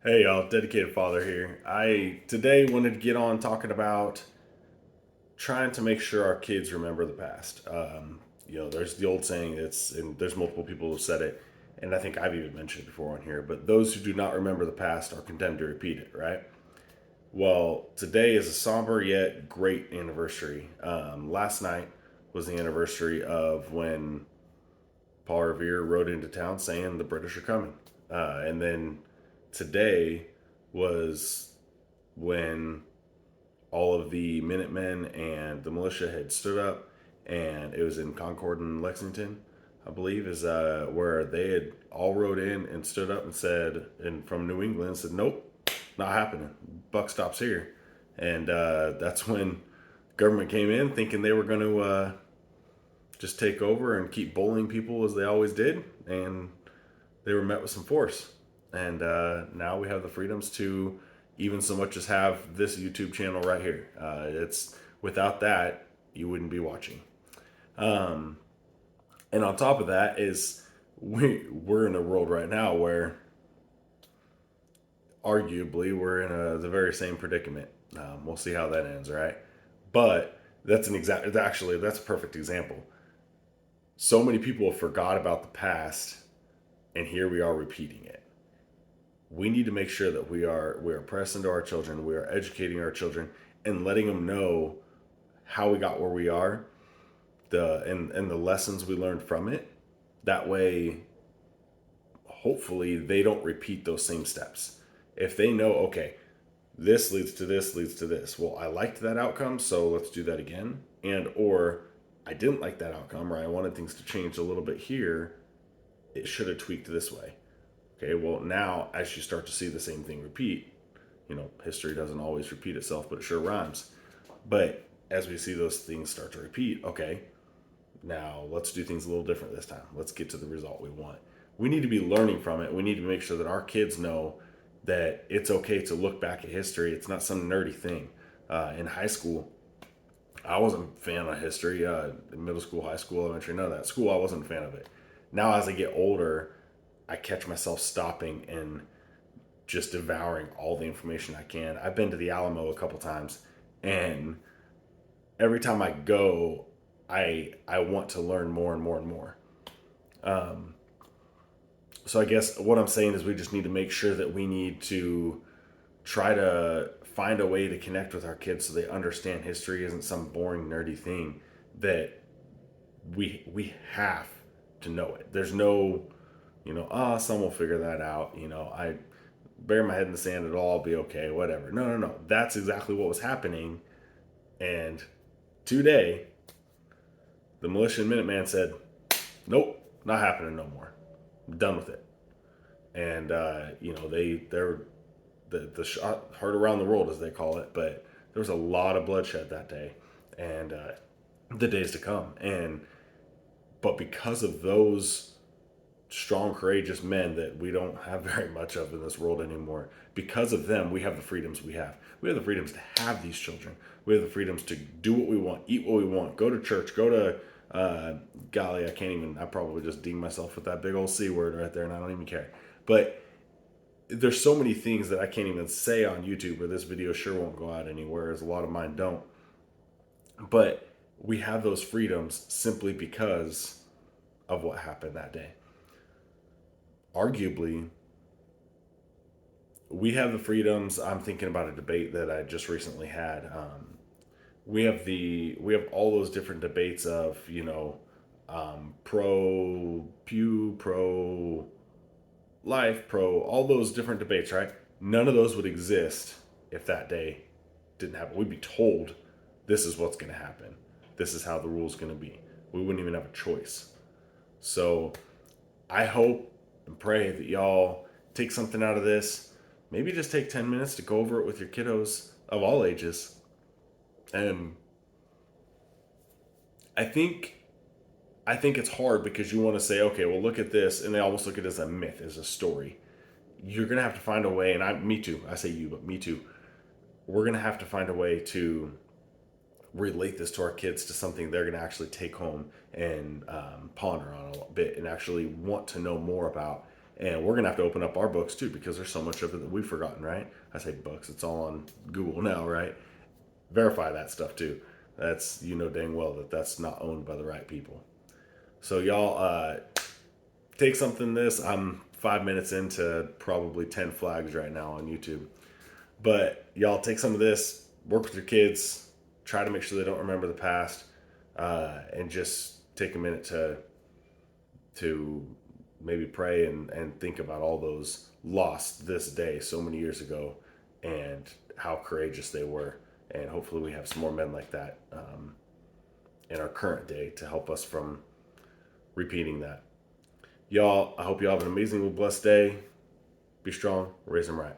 Hey y'all, dedicated father here. I today wanted to get on talking about trying to make sure our kids remember the past. There's the old saying, and there's multiple people who've said it, and I think I've even mentioned it before on here. But those who do not remember the past are condemned to repeat it. Right? Well, today is a somber yet great anniversary. Last night was the anniversary of when Paul Revere rode into town saying the British are coming, and then today was when all of the Minutemen and the militia had stood up, and it was in Concord and Lexington, I believe, is where they had all rode in and stood up and said, and from New England said, "Nope, not happening. Buck stops here," and that's when government came in thinking they were going to just take over and keep bullying people as they always did, and they were met with some force. And now we have the freedoms to even so much as have this YouTube channel right here. It's without that you wouldn't be watching. Um, and on top of that is we're in a world right now where arguably we're in the very same predicament. We'll see how that ends, right? But that's a perfect example. So many people have forgot about the past, and here we are repeating it. We need to make sure that we are pressing to our children, we are educating our children, and letting them know how we got where we are, and the lessons we learned from it. That way, hopefully, they don't repeat those same steps. If they know, okay, this leads to this leads to this. Well, I liked that outcome, so let's do that again. And or I didn't like that outcome, or I wanted things to change a little bit here. It should have tweaked this way. Okay, well, now as you start to see the same thing repeat, history doesn't always repeat itself, but it sure rhymes. But as we see those things start to repeat, okay, now let's do things a little different this time. Let's get to the result we want. We need to be learning from it. We need to make sure that our kids know that it's okay to look back at history. It's not some nerdy thing. In high school, I wasn't a fan of history. In middle school, high school, elementary, none of that. School, I wasn't a fan of it. Now, as I get older, I catch myself stopping and just devouring all the information I can. I've been to the Alamo a couple times, and every time I go, I want to learn more and more and more. Um, so I guess what I'm saying is we just need to make sure that we need to try to find a way to connect with our kids so they understand history isn't some boring nerdy thing that we have to know it. There's no, some will figure that out. I bury my head in the sand, it'll all be okay, whatever. No, no, no. That's exactly what was happening. And today, the militia and Minuteman said, nope, not happening no more. I'm done with it. And, they're the shot heard around the world, as they call it, but there was a lot of bloodshed that day and the days to come. But because of those strong, courageous men that we don't have very much of in this world anymore. Because of them, we have the freedoms we have. We have the freedoms to have these children. We have the freedoms to do what we want, eat what we want, go to church, go to, golly, I probably just deemed myself with that big old C word right there, and I don't even care. But there's so many things that I can't even say on YouTube, or this video sure won't go out anywhere, as a lot of mine don't. But we have those freedoms simply because of what happened that day. Arguably, we have the freedoms. I'm thinking about a debate that I just recently had. We have all those different debates of pro pew, pro life, pro all those different debates, right? None of those would exist if that day didn't happen. We'd be told this is what's going to happen. This is how the rule's going to be. We wouldn't even have a choice. So I hope and pray that y'all take something out of this. Maybe just take 10 minutes to go over it with your kiddos of all ages. And I think I think it's hard because you want to say, okay, well look at this, and they almost look at it as a myth, as a story. You're gonna have to find a way, and me too. I say you, but me too. We're gonna have to find a way to relate this to our kids to something they're gonna actually take home and ponder on a bit, and actually want to know more about, And we're going to have to open up our books too, because there's so much of it that we've forgotten, right? I say books, it's all on Google now, right? Verify that stuff too. That's, you know dang well that that's not owned by the right people. So y'all, take something this. I'm 5 minutes into probably 10 flags right now on YouTube. But y'all take some of this, work with your kids, try to make sure they don't remember the past, and just take a minute to maybe pray and think about all those lost this day so many years ago and how courageous they were. And hopefully we have some more men like that in our current day to help us from repeating that. Y'all, I hope y'all have an amazingly blessed day. Be strong, raise them right.